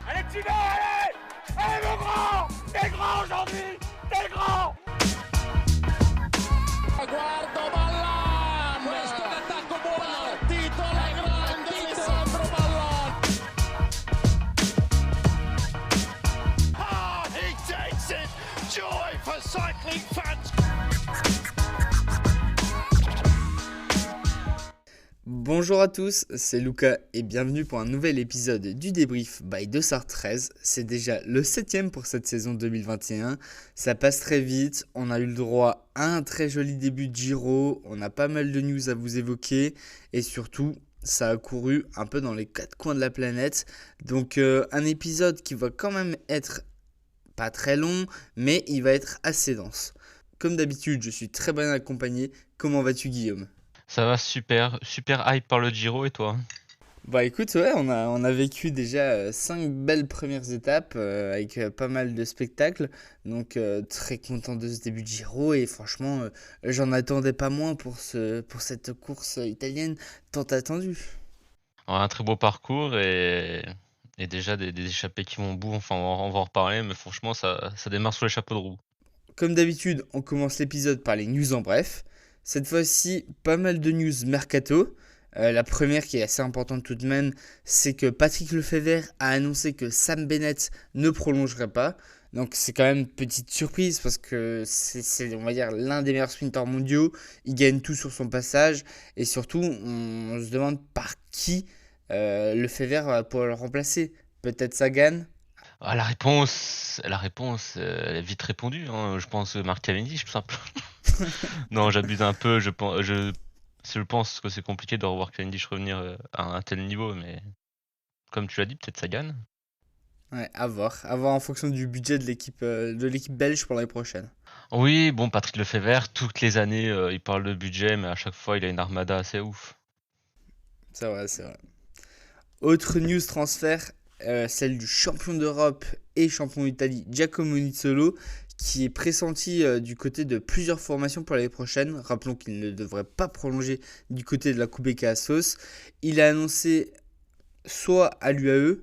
Allez, tu vas, allez! Allez, mon grand! T'es grand aujourd'hui! T'es grand! Guardo Ballan, questo è l'attacco buono, titola grande Alessandro Ballan. Ah, he takes it! Joy for cycling fans! Bonjour à tous, c'est Lucas et bienvenue pour un nouvel épisode du débrief by Dossard 13. C'est déjà le 7ème pour cette saison 2021. Ça passe très vite, on a eu le droit à un très joli début de Giro, on a pas mal de news à vous évoquer et surtout ça a couru un peu dans les quatre coins de la planète. Donc un épisode qui va quand même être pas très long mais il va être assez dense. Comme d'habitude je suis très bien accompagné, comment vas-tu Guillaume ? Ça va super hype par le Giro et toi? Bah écoute, ouais, on a vécu déjà 5 belles premières étapes avec pas mal de spectacles. Donc très content de ce début de Giro et franchement, j'en attendais pas moins pour cette course italienne tant attendue. Un très beau parcours et déjà des échappées qui vont au bout, enfin on va en reparler, mais franchement ça démarre sous les chapeaux de roue. Comme d'habitude, on commence l'épisode par les news en bref. Cette fois-ci, pas mal de news mercato. La première qui est assez importante tout de même, c'est que Patrick Lefevere a annoncé que Sam Bennett ne prolongerait pas. Donc c'est quand même une petite surprise parce que c'est on va dire l'un des meilleurs sprinteurs mondiaux. Il gagne tout sur son passage et surtout on se demande par qui Lefevere va pouvoir le remplacer. Peut-être Sagan. Ah, la réponse elle est vite répondue, hein. Je pense Mark Cavendish tout simplement. Non, j'abuse un peu, je pense que c'est compliqué de revoir Cavendish revenir à un tel niveau, mais comme tu l'as dit, peut-être Sagan. Ouais, à voir en fonction du budget de l'équipe belge pour l'année prochaine. Oui, bon, Patrick Lefevere, toutes les années, il parle de budget, mais à chaque fois, il a une armada assez ouf. C'est vrai, c'est vrai. Autre news transfert, celle du champion d'Europe et champion d'Italie Giacomo Nizzolo, qui est pressenti du côté de plusieurs formations pour l'année prochaine. Rappelons qu'il ne devrait pas prolonger du côté de la Kubeka Assos. Il a annoncé soit à l'UAE,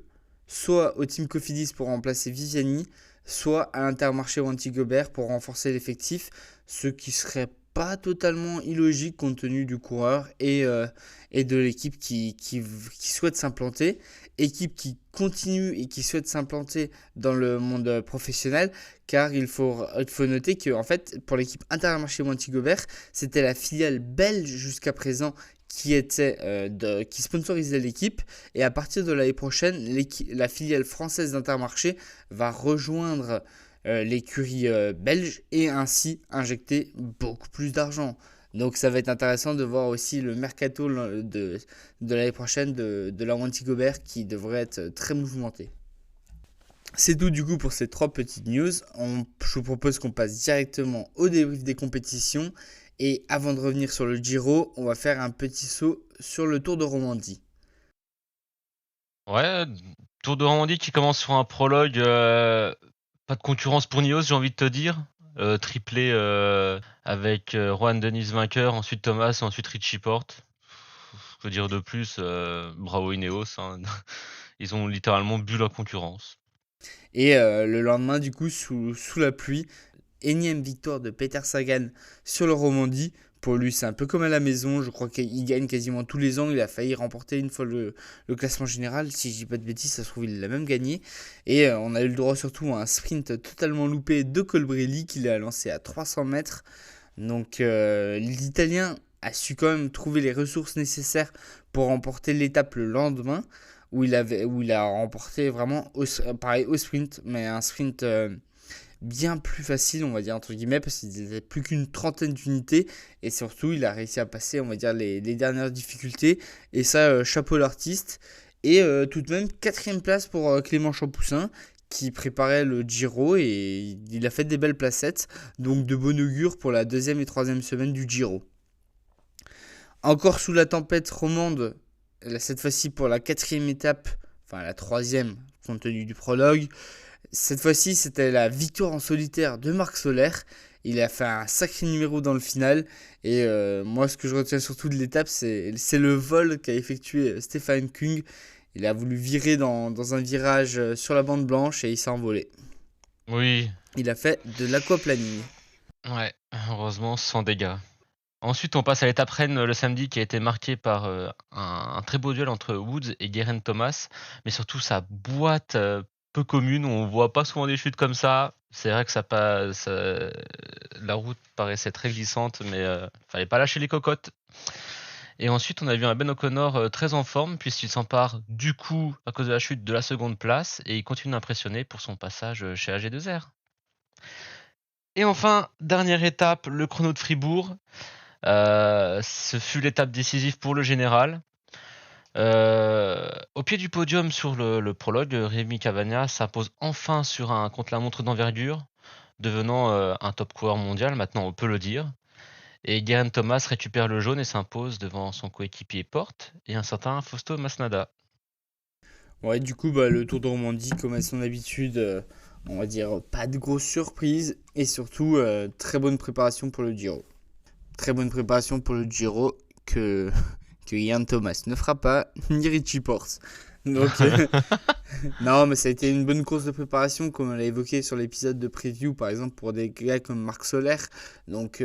soit au Team Cofidis pour remplacer Viviani, soit à l'Intermarché ou Antigobert pour renforcer l'effectif, ce qui serait pas totalement illogique compte tenu du coureur et de l'équipe qui souhaite s'implanter, équipe qui continue et qui souhaite s'implanter dans le monde professionnel, car il faut noter que en fait pour l'équipe Intermarché ou Antigobert, c'était la filiale belge jusqu'à présent qui sponsorisait l'équipe, et à partir de l'année prochaine la filiale française d'Intermarché va rejoindre l'écurie belge et ainsi injecter beaucoup plus d'argent. Donc ça va être intéressant de voir aussi le mercato de l'année prochaine de la Wanty-Gobert qui devrait être très mouvementé. C'est tout du coup pour ces 3 petites news. Je vous propose qu'on passe directement au débrief des compétitions. Et avant de revenir sur le Giro, on va faire un petit saut sur le Tour de Romandie. Ouais, Tour de Romandie qui commence sur un prologue, pas de concurrence pour Nios, j'ai envie de te dire. Triplé avec Juan Dennis vainqueur, ensuite Thomas, ensuite Richie Porte. Je veux dire de plus, bravo Ineos, hein. Ils ont littéralement bu la concurrence. Et le lendemain, du coup, sous la pluie, énième victoire de Peter Sagan sur le Romandie. Pour lui, c'est un peu comme à la maison. Je crois qu'il gagne quasiment tous les ans. Il a failli remporter une fois le classement général. Si je dis pas de bêtises, ça se trouve, il l'a même gagné. Et on a eu le droit surtout à un sprint totalement loupé de Colbrelli qu'il a lancé à 300 mètres. Donc l'Italien a su quand même trouver les ressources nécessaires pour remporter l'étape le lendemain, où il a remporté vraiment pareil au sprint, mais un sprint bien plus facile, on va dire entre guillemets, parce qu'il n'était plus qu'une trentaine d'unités, et surtout il a réussi à passer, on va dire, les dernières difficultés, et ça, chapeau l'artiste. Et tout de même 4ème place pour Clément Champoussin, qui préparait le Giro, et il a fait des belles placettes, donc de bon augure pour la 2e et 3e semaine du Giro. Encore sous la tempête romande, cette fois-ci pour la 4ème étape, enfin la 3e compte tenu du prologue. Cette fois-ci, c'était la victoire en solitaire de Marc Soler. Il a fait un sacré numéro dans le final. Et moi, ce que je retiens surtout de l'étape, c'est le vol qu'a effectué Stefan Kung. Il a voulu virer dans un virage sur la bande blanche et il s'est envolé. Oui, Il a fait de l'aquaplaning. ouais, heureusement sans dégâts. Ensuite, on passe à l'étape reine le samedi qui a été marquée par un très beau duel entre Woods et Geraint Thomas, mais surtout sa boîte peu commune. On voit pas souvent des chutes comme ça. C'est vrai que la route paraissait très glissante, mais fallait pas lâcher les cocottes. Et ensuite, on a vu un Ben O'Connor très en forme puisqu'il s'empare du coup à cause de la chute de la seconde place et il continue d'impressionner pour son passage chez AG2R. Et enfin, dernière étape, le chrono de Fribourg. Ce fut l'étape décisive pour le général. Au pied du podium sur le prologue, Rémi Cavagna s'impose enfin sur un contre-la-montre d'envergure, devenant un top coureur mondial, maintenant on peut le dire. Et Geraint Thomas récupère le jaune et s'impose devant son coéquipier Porte et un certain Fausto Masnada. Ouais, du coup, le Tour de Romandie, comme à son habitude, on va dire pas de grosses surprises et surtout très bonne préparation pour le Giro. Très bonne préparation pour le Giro que Geraint Thomas ne fera pas, ni Richie Porte. Donc, non, mais ça a été une bonne course de préparation, comme on l'a évoqué sur l'épisode de preview, par exemple, pour des gars comme Marc Soler. Donc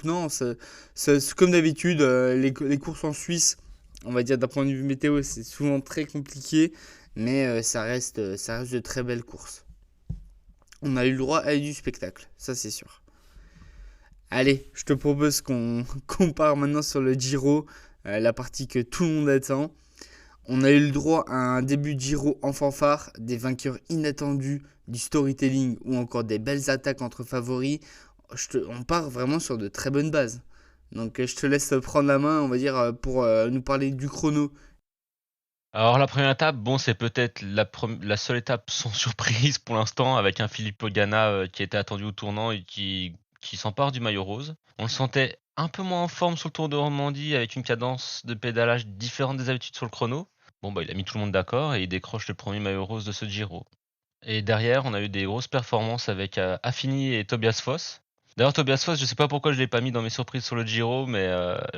non, c'est comme d'habitude, les courses en Suisse, on va dire d'un point de vue météo, c'est souvent très compliqué, mais ça reste de très belles courses. On a eu le droit à du spectacle, ça c'est sûr. Allez, je te propose qu'on part maintenant sur le Giro, la partie que tout le monde attend. On a eu le droit à un début de Giro en fanfare, des vainqueurs inattendus, du storytelling ou encore des belles attaques entre favoris. On part vraiment sur de très bonnes bases. Donc je te laisse prendre la main, on va dire, pour nous parler du chrono. Alors la première étape, bon, c'est peut-être la seule étape sans surprise pour l'instant, avec un Filippo Ganna qui était attendu au tournant et qui s'empare du maillot rose. On le sentait un peu moins en forme sur le Tour de Romandie, avec une cadence de pédalage différente des habitudes sur le chrono. Bon, il a mis tout le monde d'accord et il décroche le premier maillot rose de ce Giro. Et derrière, on a eu des grosses performances avec Affini et Tobias Foss. D'ailleurs, Tobias Foss, je sais pas pourquoi je l'ai pas mis dans mes surprises sur le Giro, mais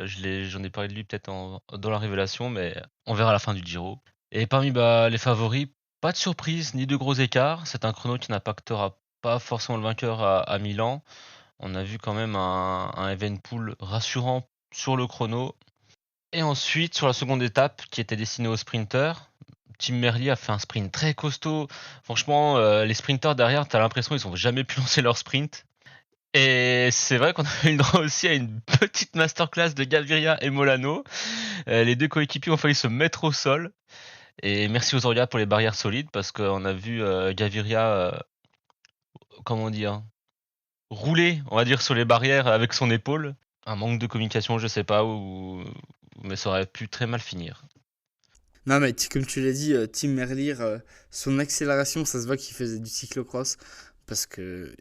j'en ai parlé de lui peut-être dans la révélation, mais on verra à la fin du Giro. Et parmi les favoris, pas de surprise ni de gros écarts. C'est un chrono qui n'impactera pas forcément le vainqueur à Milan. On a vu quand même un Evenepoel rassurant sur le chrono. Et ensuite, sur la seconde étape, qui était destinée aux sprinters, Tim Merlier a fait un sprint très costaud. Franchement, les sprinters derrière, t'as l'impression qu'ils n'ont jamais pu lancer leur sprint. Et c'est vrai qu'on a eu le droit aussi à une petite masterclass de Gaviria et Molano. Les deux coéquipiers ont failli se mettre au sol. Et merci aux Oria pour les barrières solides, parce qu'on a vu Gaviria, rouler, on va dire, sur les barrières avec son épaule. Un manque de communication, je sais pas, mais ça aurait pu très mal finir. Non mais comme tu l'as dit, Tim Merlier, son accélération, ça se voit qu'il faisait du cyclocross. Parce que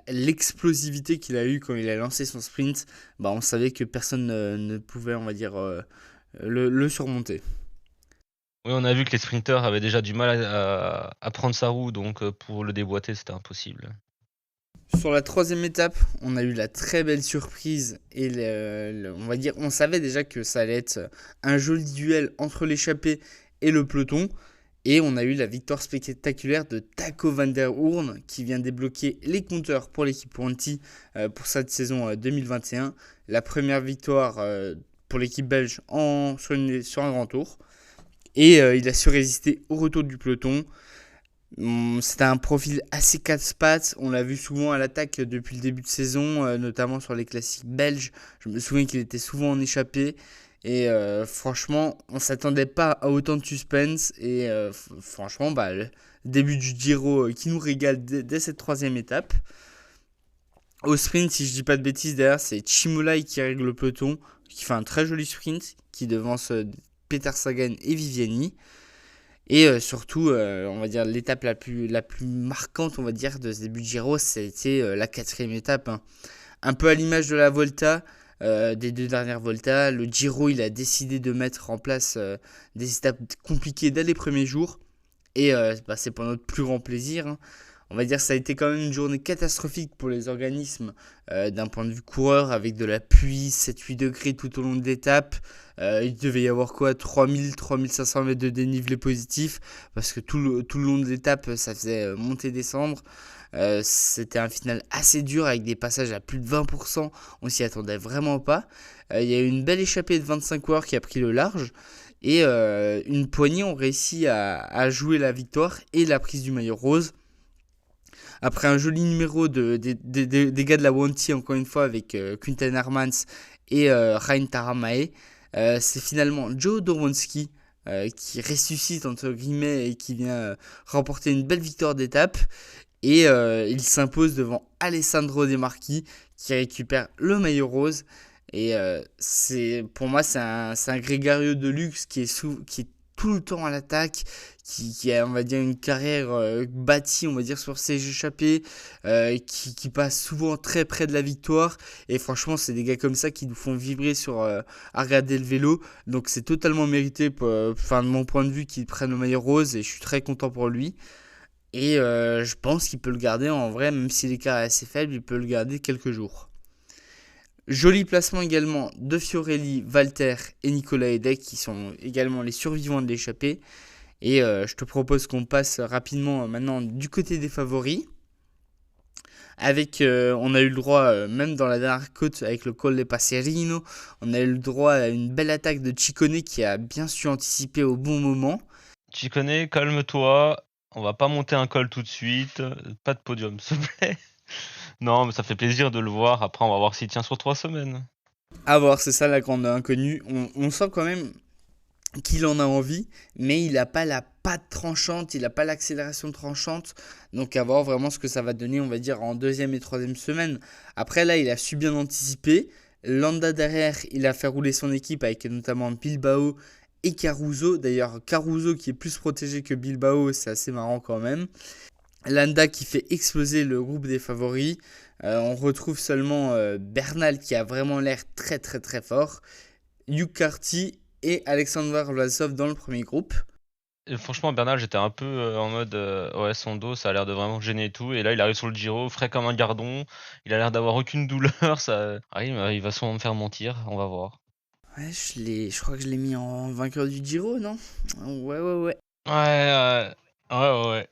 l'explosivité qu'il a eu quand il a lancé son sprint, on savait que personne ne pouvait, on va dire, le surmonter. Oui, on a vu que les sprinters avaient déjà du mal à prendre sa roue, donc pour le déboîter, c'était impossible. Sur la troisième étape, on a eu la très belle surprise et on va dire, on savait déjà que ça allait être un joli duel entre l'échappée et le peloton. Et on a eu la victoire spectaculaire de Taco van der Hoorn qui vient débloquer les compteurs pour l'équipe Wanty pour cette saison 2021. La première victoire pour l'équipe belge sur un grand tour. Et il a su résister au retour du peloton. C'était un profil assez casse-pattes. On l'a vu souvent à l'attaque depuis le début de saison, notamment sur les classiques belges. Je me souviens qu'il était souvent en échappée. Et franchement, on ne s'attendait pas à autant de suspense. Et franchement, le début du Giro qui nous régale dès cette troisième étape. Au sprint, si je dis pas de bêtises, derrière, c'est Chimolai qui règle le peloton, qui fait un très joli sprint, qui devance Peter Sagan et Viviani. Et surtout, on va dire, l'étape la plus marquante, on va dire, de ce début de Giro, c'était la quatrième étape. Un peu à l'image de la Volta, des deux dernières Volta, le Giro, il a décidé de mettre en place des étapes compliquées dès les premiers jours. Et c'est pour notre plus grand plaisir. On va dire que ça a été quand même une journée catastrophique pour les organismes d'un point de vue coureur, avec de la pluie, 7-8 degrés tout au long de l'étape. Il devait y avoir 3500 mètres de dénivelé positif, parce que tout le long de l'étape, ça faisait monter-descendre. C'était un final assez dur, avec des passages à plus de 20%, on s'y attendait vraiment pas. Il y a eu une belle échappée de 25 coureurs qui a pris le large, et une poignée ont réussi à jouer la victoire et la prise du maillot rose. Après un joli numéro des gars de la Wanty, encore une fois, avec Quinten Hermans et Rein Taramae, c'est finalement Joe Doronsky qui ressuscite entre guillemets et qui vient remporter une belle victoire d'étape. Et il s'impose devant Alessandro De Marchi qui récupère le maillot rose. Et pour moi, c'est un Grégario de luxe qui est tout le temps à l'attaque, qui a, on va dire, une carrière bâtie, on va dire, sur ses échappées, qui passe souvent très près de la victoire. Et franchement, c'est des gars comme ça qui nous font vibrer à regarder le vélo. Donc c'est totalement mérité, de mon point de vue, qu'il prenne le maillot rose, et je suis très content pour lui. Et je pense qu'il peut le garder en vrai, même si l'écart est assez faible, il peut le garder quelques jours. Joli placement également de Fiorelli, Walter et Nicolas Hedek, qui sont également les survivants de l'échappée. Et je te propose qu'on passe rapidement maintenant du côté des favoris. On a eu le droit, même dans la dernière côte avec le Colle Passerino, on a eu le droit à une belle attaque de Ciccone qui a bien su anticiper au bon moment. Ciccone, calme-toi. On va pas monter un col tout de suite. Pas de podium, s'il te plaît. Non, mais ça fait plaisir de le voir. Après, on va voir s'il tient sur 3 semaines. À voir, c'est ça la grande inconnue. On sent quand même qu'il en a envie, mais il n'a pas la patte tranchante, il n'a pas l'accélération tranchante. Donc à voir vraiment ce que ça va donner, on va dire, en 2e et 3e semaine. Après là, il a su bien anticiper. Landa derrière, il a fait rouler son équipe avec notamment Bilbao et Caruso. D'ailleurs, Caruso qui est plus protégé que Bilbao, c'est assez marrant quand même. Landa qui fait exploser le groupe des favoris. On retrouve seulement Bernal qui a vraiment l'air très très très fort. Hugh Carty et Alexander Vlasov dans le premier groupe. Et franchement, Bernal, j'étais un peu en mode ouais, son dos, ça a l'air de vraiment gêner et tout. Et là, il arrive sur le Giro, frais comme un gardon. Il a l'air d'avoir aucune douleur. Il va sûrement me faire mentir, on va voir. Ouais, je crois que je l'ai mis en vainqueur du Giro, non ? Ouais. Ouais.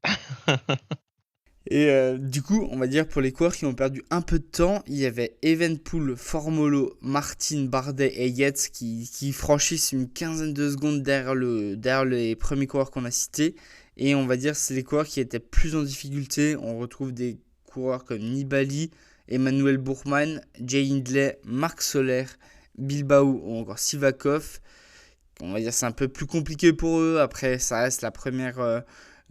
Et du coup, on va dire pour les coureurs qui ont perdu un peu de temps, il y avait Evenepoel, Formolo, Martin, Bardet et Yates qui franchissent une quinzaine de secondes derrière les premiers coureurs qu'on a cités. Et on va dire c'est les coureurs qui étaient plus en difficulté. On retrouve des coureurs comme Nibali, Emmanuel Bourgman, Jay Hindley, Marc Soler, Bilbao ou encore Sivakov. On va dire c'est un peu plus compliqué pour eux. Après, ça reste la première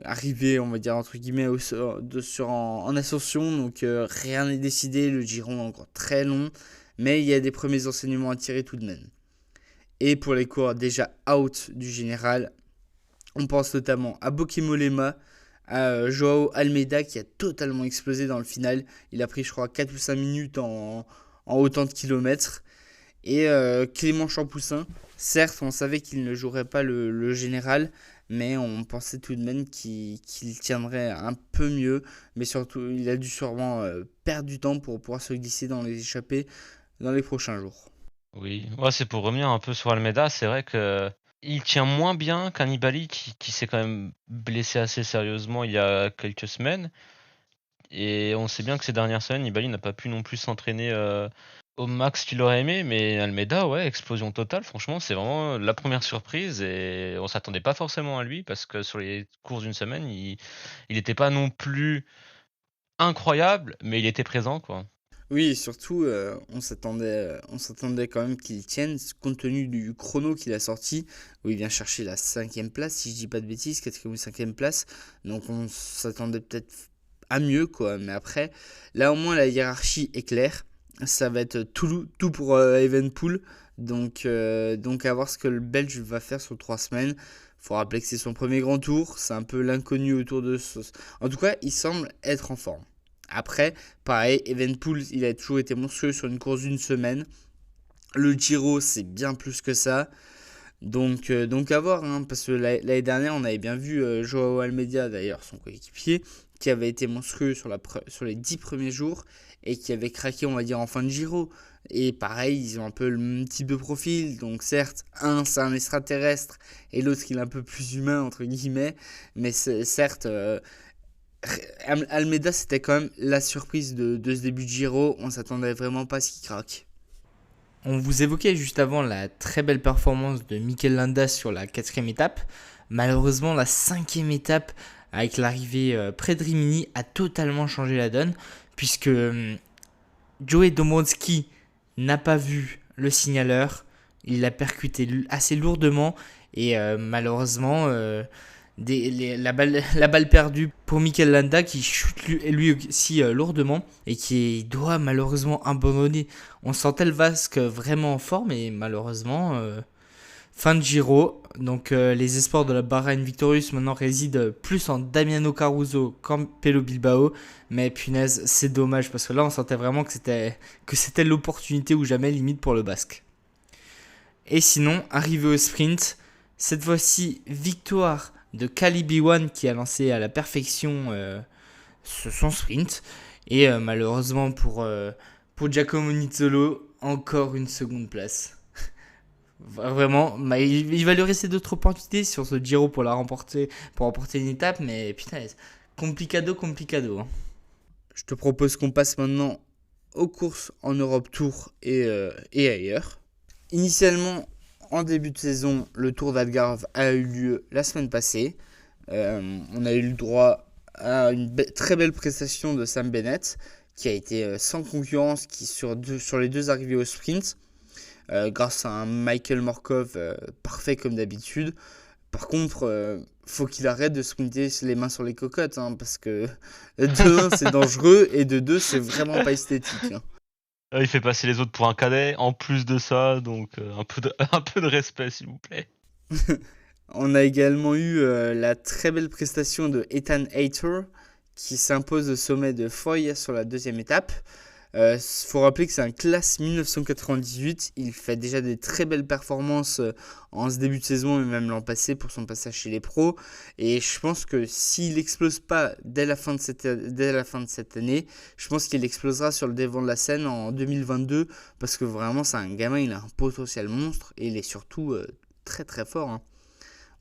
arrivée, on va dire entre guillemets, en ascension. Donc rien n'est décidé. Le Giro est encore très long. Mais il y a des premiers enseignements à tirer tout de même. Et pour les coureurs déjà out du général, on pense notamment à Bokemolema, à Joao Almeida qui a totalement explosé dans le final. Il a pris je crois 4 ou 5 minutes en autant de kilomètres. Et Clément Champoussin, certes on savait qu'il ne jouerait pas le général, mais on pensait tout de même qu'il tiendrait un peu mieux. Mais surtout il a dû sûrement perdre du temps pour pouvoir se glisser dans les échappées dans les prochains jours. Oui, ouais, c'est pour revenir un peu sur Almeida. C'est vrai que il tient moins bien qu'un Nibali qui s'est quand même blessé assez sérieusement il y a quelques semaines. Et on sait bien que ces dernières semaines, Nibali n'a pas pu non plus s'entraîner au max qu'il aurait aimé. Mais Almeida, ouais, explosion totale. Franchement, c'est vraiment la première surprise. Et on s'attendait pas forcément à lui parce que sur les courses d'une semaine, il n'était pas non plus incroyable, mais il était présent, quoi. Oui, et surtout, on s'attendait quand même qu'il tienne, compte tenu du chrono qu'il a sorti, où il vient chercher la 5e place, si je dis pas de bêtises, 4e ou 5e place. Donc on s'attendait peut-être à mieux, quoi. Mais après, là au moins la hiérarchie est claire. Ça va être tout pour Evenepoel. Donc à voir ce que le Belge va faire sur 3 semaines. Faut rappeler que c'est son premier grand tour. C'est un peu l'inconnu autour de ce... En tout cas, il semble être en forme. Après, pareil, Evenepoel, il a toujours été monstrueux sur une course d'une semaine. Le Giro, c'est bien plus que ça. Donc à voir, hein, parce que l'année dernière, on avait bien vu Joao Almeida, d'ailleurs son coéquipier, qui avait été monstrueux sur les 10 premiers jours et qui avait craqué, on va dire, en fin de Giro. Et pareil, ils ont un peu le même type de profil. Donc certes, un c'est un extraterrestre et l'autre il est un peu plus humain, entre guillemets. Mais certes, Almeida c'était quand même la surprise de ce début de Giro. On s'attendait vraiment pas à ce qu'il craque. On vous évoquait juste avant la très belle performance de Mikel Landa sur la 4e étape. Malheureusement, la 5e étape, avec l'arrivée près de Rimini, a totalement changé la donne, puisque Joey Dombrowski n'a pas vu le signaleur. Il l'a percuté assez lourdement et malheureusement, la balle perdue pour Mikel Landa qui chute lui aussi lourdement et qui doit malheureusement abandonner. On sentait le Basque vraiment en forme et malheureusement fin de Giro. Donc les espoirs de la Bahrain Victorious maintenant résident plus en Damiano Caruso qu'en Pello Bilbao. Mais punaise, c'est dommage parce que là on sentait vraiment que c'était l'opportunité ou jamais limite pour le Basque. Et sinon, arrivé au sprint, cette fois-ci victoire de Calibi One qui a lancé à la perfection son sprint. Et malheureusement pour Giacomo Nizzolo, encore une seconde place. Vraiment, il va lui rester d'autres opportunités sur ce Giro pour remporter une étape, mais putain, complicado. Hein. Je te propose qu'on passe maintenant aux courses en Europe Tour et ailleurs. Initialement, en début de saison, le Tour d'Algarve a eu lieu la semaine passée. On a eu le droit à une très belle prestation de Sam Bennett, qui a été sans concurrence sur les deux arrivées au sprint, grâce à un Michael Morkov parfait comme d'habitude. Par contre, faut qu'il arrête de sprinter les mains sur les cocottes, hein, parce que de 1 c'est dangereux et de 2 c'est vraiment pas esthétique. Hein. Il fait passer les autres pour un cadet, en plus de ça, donc un peu de respect, s'il vous plaît. On a également eu la très belle prestation de Ethan Hayter, qui s'impose au sommet de Foy sur la 2e étape. Faut rappeler que c'est un classe 1998. Il fait déjà des très belles performances en ce début de saison et même l'an passé pour son passage chez les pros. Et je pense que s'il n'explose pas dès la fin de cette année, je pense qu'il explosera sur le devant de la scène en 2022 parce que vraiment c'est un gamin, il a un potentiel monstre et il est surtout très très fort. Hein.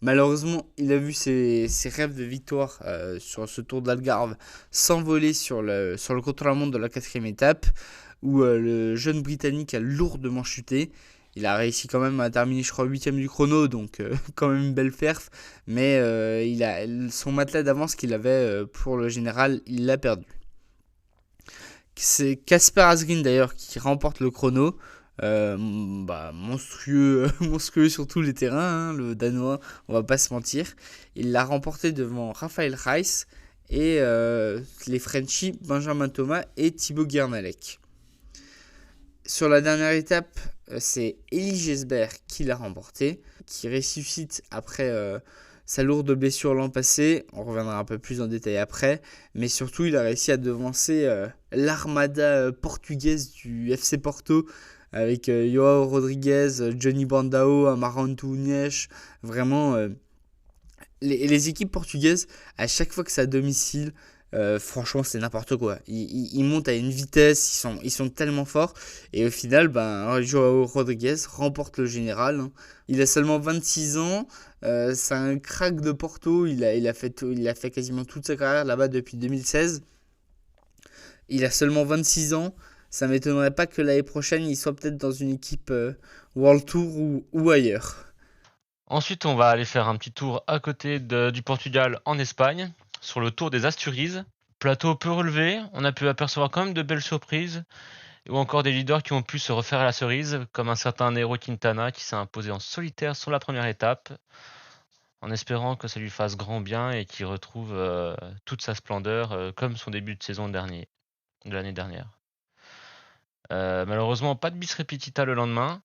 Malheureusement, il a vu ses rêves de victoire sur ce Tour d'Algarve s'envoler sur le contre-la-montre de la 4e étape, où le jeune Britannique a lourdement chuté. Il a réussi quand même à terminer, je crois, 8e du chrono, donc quand même une belle perf. Mais son matelas d'avance qu'il avait pour le général, il l'a perdu. C'est Kasper Asgreen d'ailleurs qui remporte le chrono. Monstrueux sur tous les terrains, hein, le Danois, on va pas se mentir. Il l'a remporté devant Raphaël Reiss et les Frenchies Benjamin Thomas et Thibaut Guernalec. Sur la dernière étape, c'est Elie Gesbert qui l'a remporté, qui ressuscite après sa lourde blessure l'an passé. On reviendra un peu plus en détail après, mais surtout il a réussi à devancer l'armada portugaise du FC Porto, avec Joao Rodriguez, Johnny Brandao, Amaranto Antunes. Vraiment, les équipes portugaises, à chaque fois que c'est à domicile, franchement c'est n'importe quoi. Ils montent à une vitesse, ils sont tellement forts. Et au final, Joao Rodriguez remporte le général. Hein. Il a seulement 26 ans. C'est un crack de Porto. Il a fait quasiment toute sa carrière là-bas depuis 2016. Il a seulement 26 ans. Ça ne m'étonnerait pas que l'année prochaine, il soit peut-être dans une équipe World Tour ou ailleurs. Ensuite, on va aller faire un petit tour à côté du Portugal en Espagne, sur le Tour des Asturias. Plateau peu relevé, on a pu apercevoir quand même de belles surprises, ou encore des leaders qui ont pu se refaire à la cerise, comme un certain Nairo Quintana qui s'est imposé en solitaire sur la première étape, en espérant que ça lui fasse grand bien et qu'il retrouve toute sa splendeur, comme son début de saison de l'année dernière. Malheureusement, pas de bis repetita le lendemain.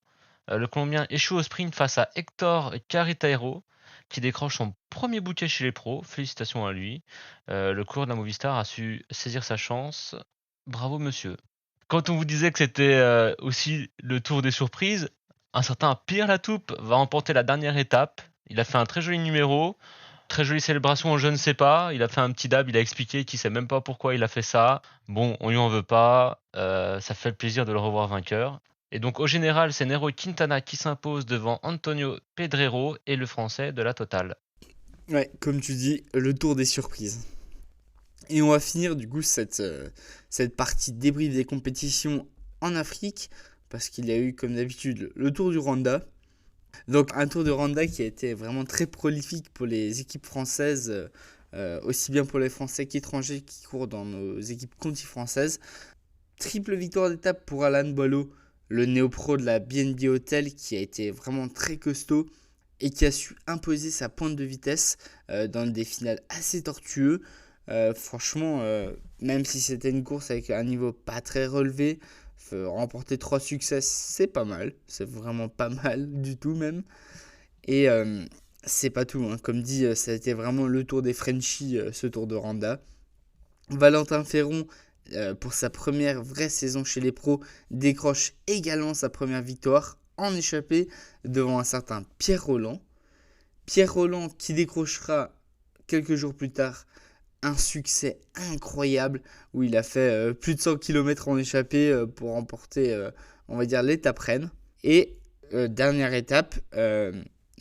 Le Colombien échoue au sprint face à Héctor Carreteiro, qui décroche son premier bouquet chez les pros. Félicitations à lui. Le coureur de la Movistar a su saisir sa chance. Bravo monsieur. Quand on vous disait que c'était aussi le tour des surprises, un certain Pierre Latoupe va remporter la dernière étape. Il a fait un très joli numéro. Très jolie célébration, je ne sais pas. Il a fait un petit dab, il a expliqué qu'il sait même pas pourquoi il a fait ça. Bon, on lui en veut pas. Ça fait plaisir de le revoir vainqueur. Et donc au général, c'est Nairo Quintana qui s'impose devant Antonio Pedrero et le français de la Total. Ouais, comme tu dis, le tour des surprises. Et on va finir du coup cette partie débrief des compétitions en Afrique, parce qu'il y a eu comme d'habitude le Tour du Rwanda. Donc un Tour du Rwanda qui a été vraiment très prolifique pour les équipes françaises, aussi bien pour les Français qu'étrangers qui courent dans nos équipes Conti françaises. Triple victoire d'étape pour Alan Boileau, le néo-pro de la BNB Hotel, qui a été vraiment très costaud et qui a su imposer sa pointe de vitesse dans des finales assez tortueux. Franchement, même si c'était une course avec un niveau pas très relevé, remporter 3 succès, c'est pas mal. C'est vraiment pas mal du tout même. Et c'est pas tout, hein. Comme dit, ça a été vraiment le tour des Frenchies, ce Tour de Rwanda. Valentin Ferron, pour sa première vraie saison chez les pros, décroche également sa première victoire en échappée devant un certain Pierre Rolland. Pierre Rolland qui décrochera quelques jours plus tard un succès incroyable où il a fait plus de 100 km en échappée pour remporter, on va dire, l'étape reine. Et dernière étape,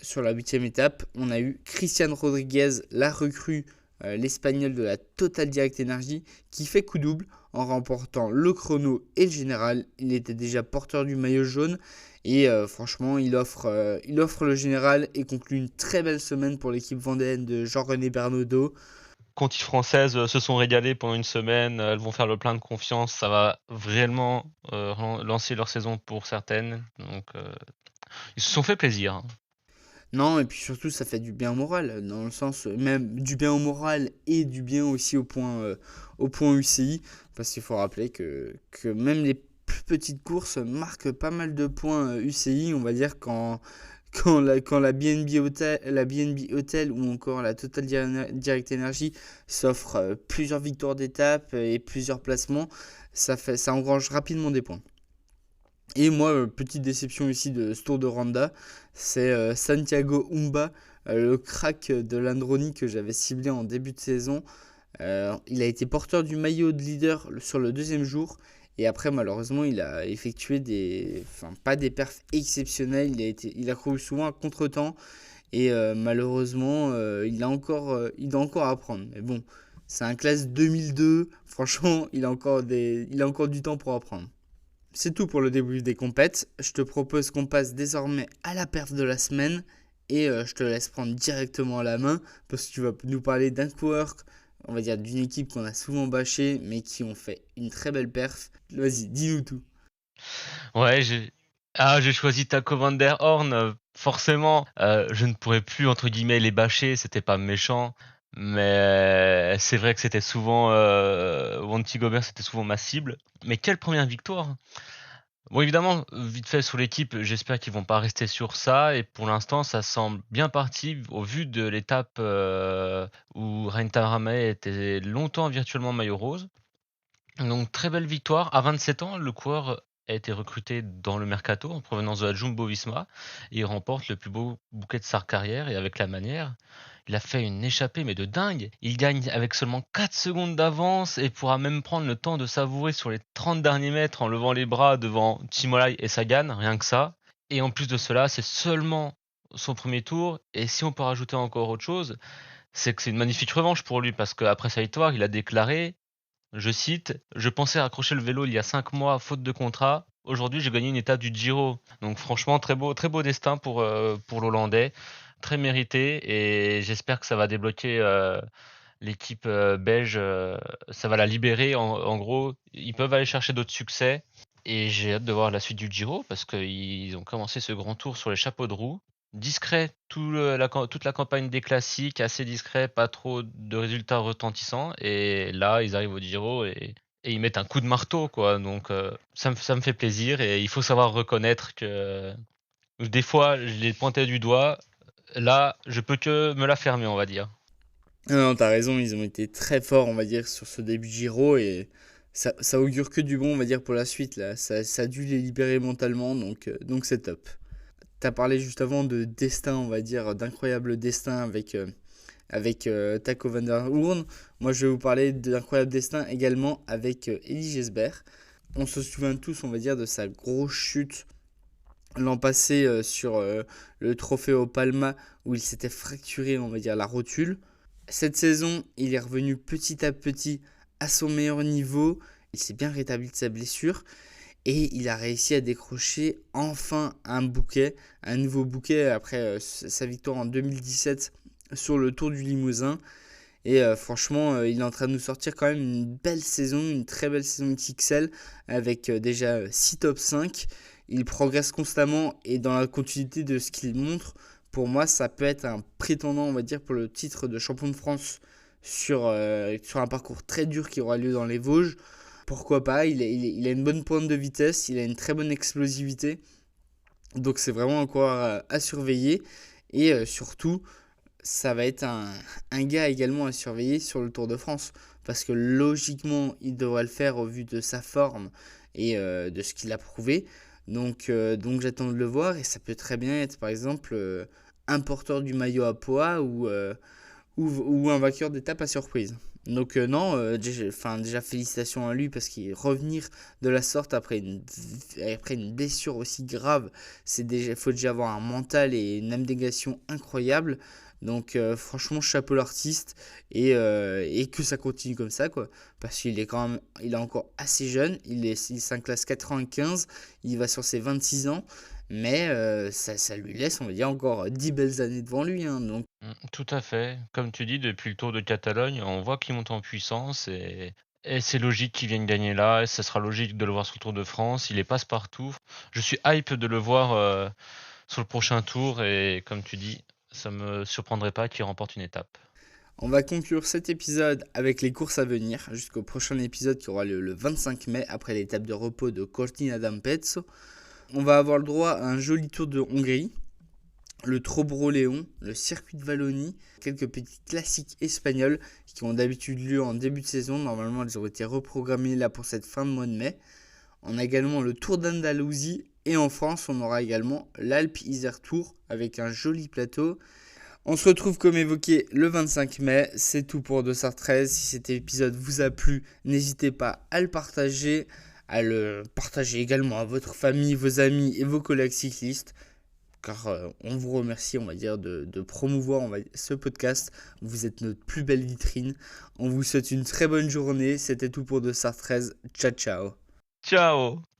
sur la 8e étape, on a eu Christian Rodriguez, la recrue, l'Espagnol de la Total Direct Energy, qui fait coup double en remportant le chrono et le général. Il était déjà porteur du maillot jaune et franchement il offre le général et conclut une très belle semaine pour l'équipe vendéenne de Jean-René Bernaudot. Conti françaises se sont régalées pendant une semaine, elles vont faire le plein de confiance, ça va vraiment lancer leur saison pour certaines, donc ils se sont fait plaisir. Hein. Non, et puis surtout ça fait du bien au moral, dans le sens même du bien au moral et du bien aussi au point UCI, parce qu'il faut rappeler que même les plus petites courses marquent pas mal de points UCI, on va dire quand la BNB Hotel ou encore la Total Direct Energy s'offre plusieurs victoires d'étape et plusieurs placements, ça engrange rapidement des points. Et moi, petite déception ici de ce Tour de Rwanda, c'est Santiago Umba, le crack de l'Androni que j'avais ciblé en début de saison. Il a été porteur du maillot de leader sur le deuxième jour. Et après, malheureusement, il a effectué pas des perfs exceptionnels. Il a couru souvent à contre-temps. Et malheureusement, il doit encore apprendre. Mais bon, c'est un classe 2002. Franchement, il a encore du temps pour apprendre. C'est tout pour le débrief des compètes. Je te propose qu'on passe désormais à la perf de la semaine. Et je te laisse prendre directement à la main. Parce que tu vas nous parler d'un coureur, on va dire d'une équipe qu'on a souvent bâché, mais qui ont fait une très belle perf. Vas-y, dis-nous tout. Ouais, j'ai choisi Taco van der Horn. Forcément, je ne pourrais plus entre guillemets les bâcher, c'était pas méchant. Mais c'est vrai que c'était souvent Wanty Gobert, c'était souvent ma cible. Mais quelle première victoire! Bon, évidemment, vite fait sur l'équipe, j'espère qu'ils vont pas rester sur ça. Et pour l'instant, ça semble bien parti au vu de l'étape où Rein Taramay était longtemps virtuellement maillot rose. Donc très belle victoire. À 27 ans, le coureur a été recruté dans le mercato en provenance de la Jumbo-Visma. Et il remporte le plus beau bouquet de sa carrière et avec la manière. Il a fait une échappée mais de dingue. Il gagne avec seulement 4 secondes d'avance et pourra même prendre le temps de savourer sur les 30 derniers mètres en levant les bras devant Timolai et Sagan, rien que ça. Et en plus de cela, c'est seulement son premier tour. Et si on peut rajouter encore autre chose, c'est que c'est une magnifique revanche pour lui parce qu'après sa victoire, il a déclaré, je cite, « Je pensais raccrocher le vélo il y a 5 mois faute de contrat. Aujourd'hui, j'ai gagné une étape du Giro. » Donc franchement, très beau destin pour l'Hollandais. Très mérité et j'espère que ça va débloquer l'équipe belge, ça va la libérer en gros, ils peuvent aller chercher d'autres succès et j'ai hâte de voir la suite du Giro parce qu'ils ont commencé ce grand tour sur les chapeaux de roue, discret toute la campagne des classiques, assez discret, pas trop de résultats retentissants et là ils arrivent au Giro et ils mettent un coup de marteau quoi, donc ça me fait plaisir et il faut savoir reconnaître que des fois je les pointais du doigt. Là, je peux que me la fermer, on va dire. Non, t'as raison, ils ont été très forts, on va dire, sur ce début de Giro et ça augure que du bon, on va dire, pour la suite. Là. Ça a dû les libérer mentalement, donc c'est top. T'as parlé juste avant de destin, on va dire, d'incroyable destin avec avec Taco van der Hoorn. Moi, je vais vous parler d'Incroyable Destin également avec Elie Gesbert. On se souvient tous, on va dire, de sa grosse chute l'an passé sur le trophée au Palma où il s'était fracturé, on va dire, la rotule. Cette saison, il est revenu petit à petit à son meilleur niveau. Il s'est bien rétabli de sa blessure et il a réussi à décrocher enfin un nouveau bouquet après sa victoire en 2017 sur le Tour du Limousin. Et franchement, il est en train de nous sortir quand même une belle saison, une très belle saison XXL avec déjà 6 top 5. Il progresse constamment et dans la continuité de ce qu'il montre, pour moi, ça peut être un prétendant, on va dire, pour le titre de champion de France sur un parcours très dur qui aura lieu dans les Vosges. Pourquoi pas, il a une bonne pointe de vitesse, il a une très bonne explosivité. Donc c'est vraiment encore à surveiller. Et surtout, ça va être un gars également à surveiller sur le Tour de France. Parce que logiquement, il devrait le faire au vu de sa forme et de ce qu'il a prouvé. Donc j'attends de le voir et ça peut très bien être par exemple un porteur du maillot à poids ou un vainqueur d'étape à surprise. Donc déjà félicitations à lui parce qu'il revenir de la sorte après une blessure aussi grave, faut déjà avoir un mental et une abnégation incroyable. Donc franchement chapeau l'artiste et que ça continue comme ça quoi, parce qu'il est encore assez jeune, il s'est en classe 95, il va sur ses 26 ans. Mais ça lui laisse, on va dire, encore 10 belles années devant lui. Hein, donc. Tout à fait. Comme tu dis, depuis le Tour de Catalogne, on voit qu'il monte en puissance et c'est logique qu'il vienne gagner là. Et ça sera logique de le voir sur le Tour de France. Il est passe-partout. Je suis hype de le voir sur le prochain tour et comme tu dis, ça me surprendrait pas qu'il remporte une étape. On va conclure cet épisode avec les courses à venir jusqu'au prochain épisode qui aura lieu le 25 mai après l'étape de repos de Cortina d'Ampezzo. On va avoir le droit à un joli tour de Hongrie, le Trobro-Léon, le circuit de Wallonie, quelques petits classiques espagnols qui ont d'habitude lieu en début de saison. Normalement, elles ont été reprogrammées là pour cette fin de mois de mai. On a également le Tour d'Andalousie et en France, on aura également l'Alpe Isère Tour avec un joli plateau. On se retrouve comme évoqué le 25 mai, c'est tout pour Dossard 13. Si cet épisode vous a plu, n'hésitez pas à le partager également à votre famille, vos amis et vos collègues cyclistes, car on vous remercie, on va dire, de promouvoir ce podcast. Vous êtes notre plus belle vitrine. On vous souhaite une très bonne journée. C'était tout pour Dossard 13. Ciao, ciao. Ciao!